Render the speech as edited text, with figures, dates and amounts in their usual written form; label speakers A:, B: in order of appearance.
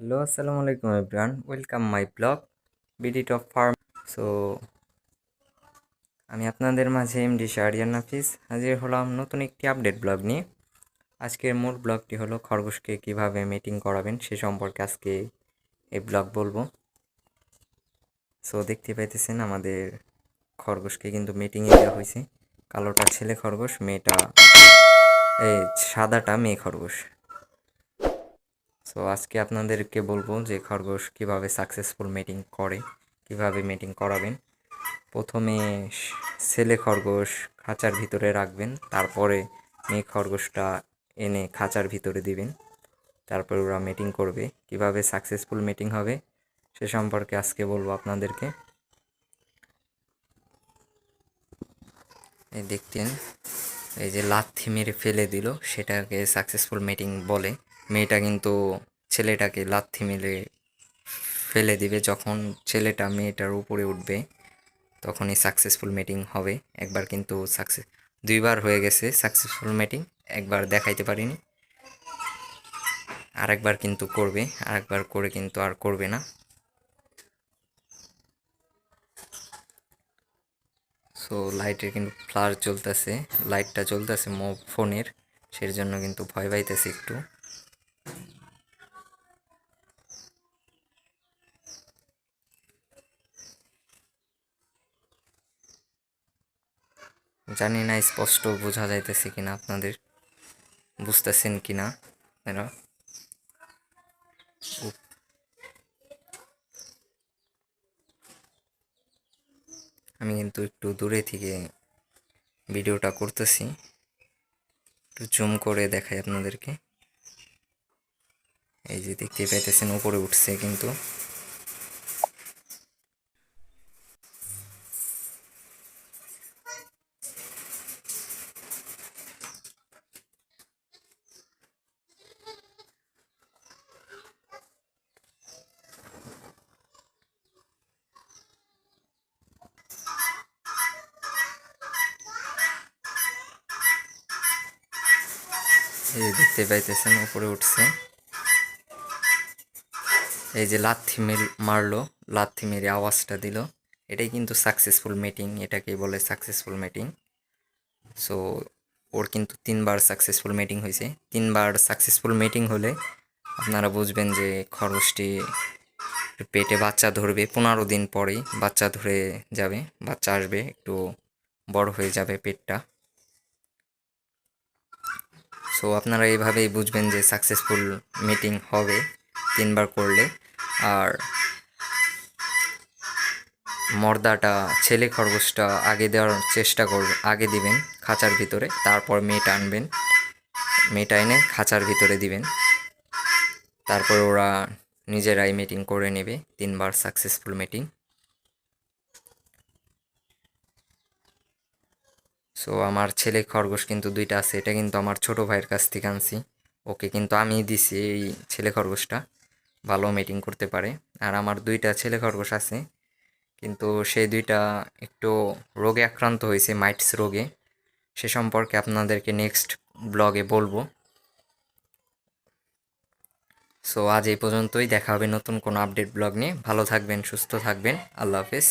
A: Hello, আসসালামু আলাইকুম everyone, welcome my blog BD top farm. So আমি আপনাদের মাঝে এমডি শাহরিয়ার নাফিস হাজির হলাম নতুন একটি আপডেট ব্লগ নিয়ে। আজকের মূল ব্লগটি হলো খরগোশকে কিভাবে মিটিং করাবেন সে সম্পর্কে আজকে এই ব্লগ বলবো। সো দেখতে পাইতেছেন আমাদের খরগোশকে কিন্তু মিটিংয়ে দেওয়া হয়েছে। কালোটা ছেলে খরগোশ, সাদাটা মেয়ে খরগোশ। সো আজকে আপনাদেরকে বলবো যে খরগোশ কিভাবে সাকসেসফুল মিটিং করে, কিভাবে মিটিং করাবেন। প্রথমে ছেলে খরগোশ খাঁচার ভিতরে রাখবেন, তারপরে মেয়ে খরগোশটা এনে খাঁচার ভিতরে দিবেন, তারপরে ওরা মিটিং করবে। কিভাবে সাকসেসফুল মিটিং হবে সে সম্পর্কে আজকে বলবো আপনাদেরকে। এই দেখতেন, এই যে লাথি মেরে ফেলে দিল সেটাকে সাকসেসফুল মিটিং বলে। মেয়েটা কিন্তু ছেলেটাকে লাথি মেরে ফেলে দিবে, যখন ছেলেটা মেয়েটার উপরে উঠবে তখনই সাকসেসফুল মিটিং হবে। একবার কিন্তু দুইবার হয়ে গেছে সাকসেসফুল মিটিং, একবার দেখাইতে পারিনি, আরেকবার কিন্তু করবে, আরেকবার করে কিন্তু আর করবে না। সো লাইটের কিন্তু ফ্লাশ জ্বলতেছে, লাইটটা জ্বলতেছে ফোনের, সেই জন্য কিন্তু ভয় পাইতেছে একটু। জানি না স্পষ্ট বোঝা যাইতেছে কিনা, আপনাদের বুঝতেছেন কিনা আপনারা। আমি কিন্তু একটু দূরে থেকে ভিডিওটা করতেছি, একটু জুম করে দেখাই আপনাদেরকে। এই যে দেখতে পাইতেছেন উপরে উঠছে কিন্তু। এই যে দেখতে পাইতেছেন উপরে উঠছে। এই যে মারলো, লাথি মেরে আওয়াজটা দিল, এটাই কিন্তু সাকসেসফুল মিটিং, এটাকেই বলে সাকসেসফুল মিটিং। সো ওর কিন্তু 3বার সাকসেসফুল মিটিং হয়েছে। 3বার সাকসেসফুল মিটিং হলে আপনারা বুঝবেন যে খরগোশটি পেটে বাচ্চা ধরবে, 15 দিন পরেই বাচ্চা ধরে যাবে, বাচ্চা আসবে, একটু বড় হয়ে যাবে পেটটা। সো আপনারা এইভাবেই বুঝবেন যে সাকসেসফুল মিটিং হবে 3বার করলে। আর মর্দাটা ছেলে খরগোশটা আগে দেওয়ার চেষ্টা করবে, আগে দিবেন খাঁচার ভিতরে, তারপর মেয়েটা আনবেন, মেয়েটা এনে খাঁচার ভিতরে দিবেন, তারপর ওরা নিজেরাই মিটিং করে নেবে 3বার সাকসেসফুল মিটিং। সো আমার ছেলে খরগোশ কিন্তু 2টা আছে, এটা কিন্তু আমার ছোট ভাইয়ের কাছ থেকে আনছি, ওকে কিন্তু আমি দিছি এই ছেলে খরগোশটা, ভালো মিটিং করতে পারে। আর আমার 2টা ছেলে খরগোশ আছে, কিন্তু সেই 2টা একটু রোগে আক্রান্ত হয়েছে, মাইটস রোগে, সে সম্পর্কে আপনাদেরকে নেক্সট ব্লগে বলবো। সো আজ এই পর্যন্তই, দেখা হবে নতুন কোনো আপডেট ব্লগ নিয়ে। ভালো থাকবেন, সুস্থ থাকবেন, আল্লাহ হাফেজ।